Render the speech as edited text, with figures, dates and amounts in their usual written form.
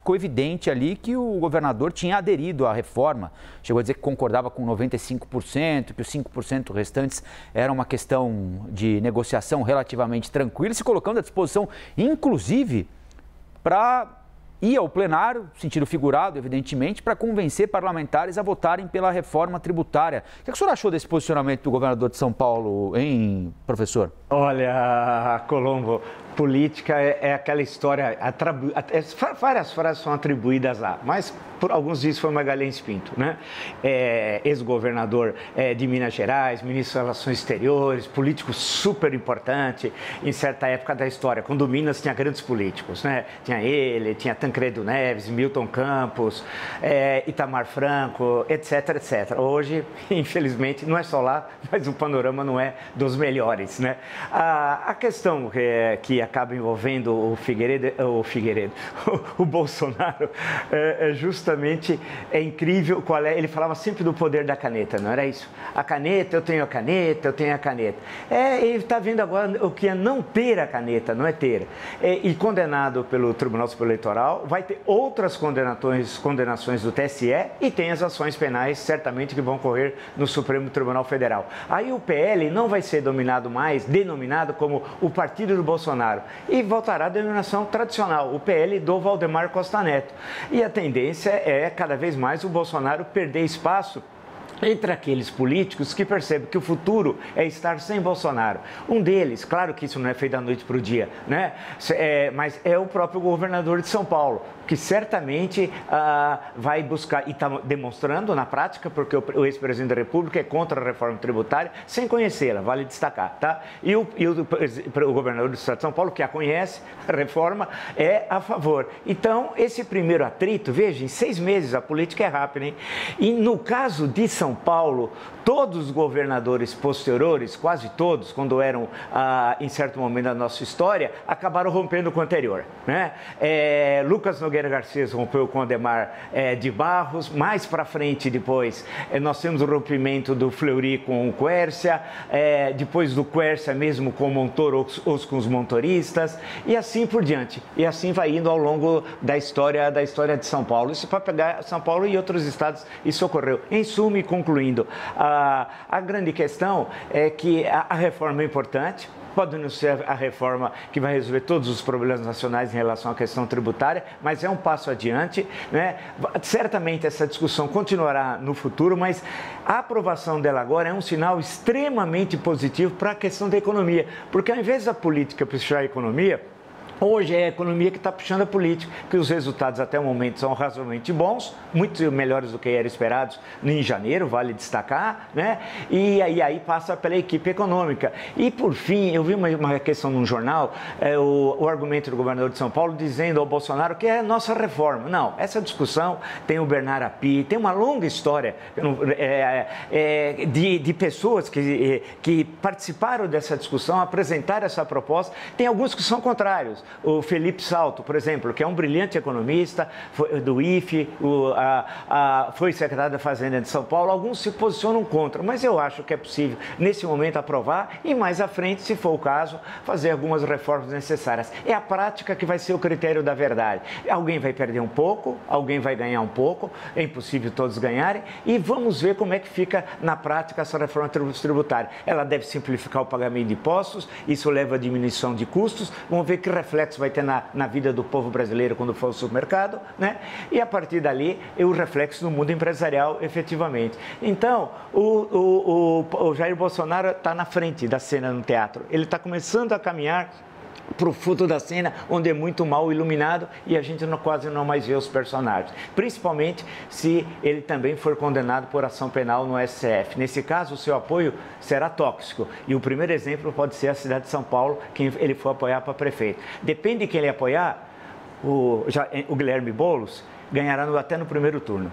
ficou evidente ali que o governador tinha aderido à reforma. Chegou a dizer que concordava com 95%, que os 5% restantes era uma questão de negociação relativamente tranquila, se colocando à disposição, inclusive, para ir ao plenário, sentido figurado, evidentemente, para convencer parlamentares a votarem pela reforma tributária. O que o senhor achou desse posicionamento do governador de São Paulo, hein, professor? Olha, Colombo, política é aquela história, várias frases são atribuídas lá, mas por alguns dias foi Magalhães Pinto, né? Ex-governador de Minas Gerais, ministro das Relações Exteriores, político super importante em certa época da história, quando Minas tinha grandes políticos, né? Tinha ele, tinha Tancredo Neves, Milton Campos, Itamar Franco, etc, etc. Hoje, infelizmente, não é só lá, mas o panorama não é dos melhores, né? A questão que acaba envolvendo o Bolsonaro é justamente incrível qual é. Ele falava sempre do poder da caneta, não era isso? A caneta, eu tenho a caneta, eu tenho a caneta. Ele está vendo agora o que é não ter a caneta, não é ter. E condenado pelo Tribunal Superior Eleitoral, vai ter outras condenações do TSE e tem as ações penais, certamente, que vão correr no Supremo Tribunal Federal. Aí o PL não vai ser denominado como o partido do Bolsonaro e voltará à denominação tradicional, o PL do Valdemar Costa Neto. E a tendência é cada vez mais o Bolsonaro perder espaço entre aqueles políticos que percebem que o futuro é estar sem Bolsonaro. Um deles, claro que isso não é feito da noite para o dia, né? Mas é o próprio governador de São Paulo, que certamente vai buscar, e está demonstrando na prática, porque o ex-presidente da República é contra a reforma tributária, sem conhecê-la, vale destacar, tá? E o governador do estado de São Paulo, que a conhece, a reforma, é a favor. Então, esse primeiro atrito, veja, em 6 meses, a política é rápida, hein? E no caso de São Paulo, todos os governadores posteriores, quase todos, quando eram em certo momento da nossa história, acabaram rompendo com o anterior, né? Lucas Nogueira Garcês rompeu com o Adhemar de Barros, mais para frente depois nós temos o rompimento do Fleury com o Quércia, depois do Quércia mesmo com o Montoro ou com os montoristas, e assim por diante. E assim vai indo ao longo da história de São Paulo. Isso para pegar São Paulo e outros estados, isso ocorreu. Em suma, e concluindo, a grande questão é que a reforma é importante. Pode não ser a reforma que vai resolver todos os problemas nacionais em relação à questão tributária, mas é um passo adiante, né? Certamente essa discussão continuará no futuro, mas a aprovação dela agora é um sinal extremamente positivo para a questão da economia, porque ao invés da política puxar a economia, hoje é a economia que está puxando a política, que os resultados até o momento são razoavelmente bons, muito melhores do que eram esperados em janeiro, vale destacar, né? E aí passa pela equipe econômica. E por fim, eu vi uma questão num jornal, o argumento do governador de São Paulo dizendo ao Bolsonaro que é a nossa reforma. Não, essa discussão tem o Bernard Api, tem uma longa história de pessoas que participaram dessa discussão, apresentaram essa proposta, tem alguns que são contrários. O Felipe Salto, por exemplo, que é um brilhante economista do IFE, foi secretário da Fazenda de São Paulo, alguns se posicionam contra, mas eu acho que é possível, nesse momento, aprovar e mais à frente, se for o caso, fazer algumas reformas necessárias. É a prática que vai ser o critério da verdade. Alguém vai perder um pouco, alguém vai ganhar um pouco, é impossível todos ganharem, e vamos ver como é que fica na prática essa reforma tributária. Ela deve simplificar o pagamento de impostos, isso leva à diminuição de custos, vamos ver que reflexo vai ter na vida do povo brasileiro quando for ao supermercado, né? E a partir dali, o reflexo no mundo empresarial, efetivamente. Então, o Jair Bolsonaro está na frente da cena no teatro. Ele está começando a caminhar para o fundo da cena, onde é muito mal iluminado e a gente quase não mais vê os personagens. Principalmente se ele também for condenado por ação penal no STF. Nesse caso, o seu apoio será tóxico. E o primeiro exemplo pode ser a cidade de São Paulo, quem ele for apoiar para prefeito. Depende de quem ele apoiar, o Guilherme Boulos ganhará até no primeiro turno.